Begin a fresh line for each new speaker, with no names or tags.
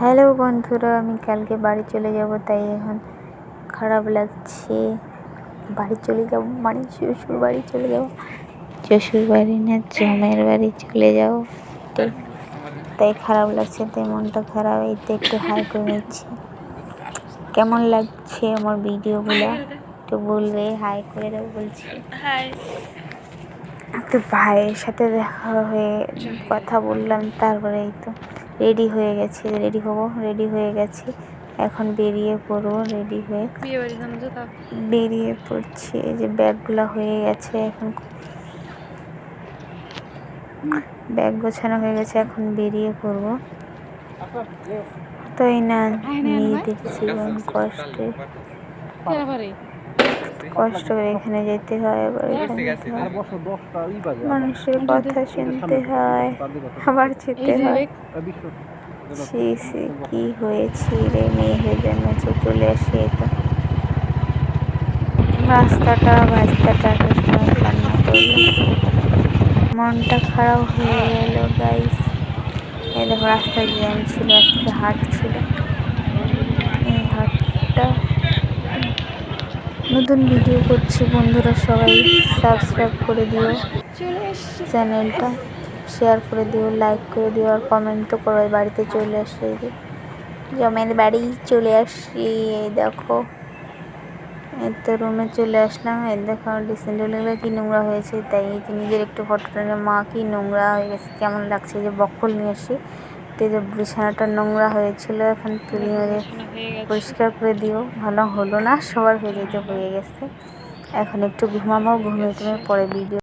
Hello বন্ধুরা, আমি কালকে বাড়ি চলে যাব, তাই এখন খারাপ লাগছে। বাড়ি চলে যাব মানে শ্বশুর বাড়ি চলে যাব, শ্বশুর বাড়ি না জমের বাড়ি চলে যাব, তাই খারাপ লাগছে, তাই মনটা খারাপ। এই তো একটু হাই করে নিচ্ছি। কেমন লাগছে আমার ভিডিওগুলো একটু বলবে, হাই করে দেবো বলছি। তো ভাইয়ের সাথে দেখা হয়ে কথা বললাম, তারপরে এই তো রেডি হয়ে গেছি, রেডি হয়ে গেছি, এখন বেরিয়ে পড়বো। রেডি হয়ে বেরিয়ে পড়ছি। এই যে ব্যাগগুলো হয়ে গেছে, এখন ব্যাগ গোছানো হয়ে গেছে, এখন বেরিয়ে পড়বো। তাই না, মেয়েদের জীবন কষ্ট করে এখানে যেতে হয়, আবার এখানে যেতে হয়, মানুষের কথা শুনতে হয়, আবার যেতে হয়। কি হয়েছে রে, মেয়ে হয়ে জন্মেছে, চলে আসে। তো রাস্তাটা কান্না করলো, মনটা খারাপ হয়ে গেল গাইস। এই দেখো রাস্তায় জ্যাম ছিল, আজকে হাট ছিল। এই হাটটা নতুন ভিডিও করছি, বন্ধুরা সবাই সাবস্ক্রাইব করে দিও, চ্যানেলটা শেয়ার করে দিও, লাইক করে দিও, আর কমেন্ট তো করো। বাড়িতে চলে আসি, জমের বাড়ি চলে আসি। এই দেখো, এই তো রুমে চলে আসলাম। এই দেখো ড্রেসিং টেবিলগুলো কি নোংরা হয়েছে, তাই নিজের একটু ফটোটা নিয়ে, মা কি নোংরা হয়ে গেছে, কেমন লাগছে। যে বকল নিয়ে আসি, তো যে বিছানাটা নোংরা হয়েছিল, এখন তুলি মেরে পরিষ্কার করে দিও। ভালো হলো না, সবার হয়ে যেতে হয়ে গেছে। এখন একটু ঘুমাবো, ঘুমিয়ে পরে ভিডিও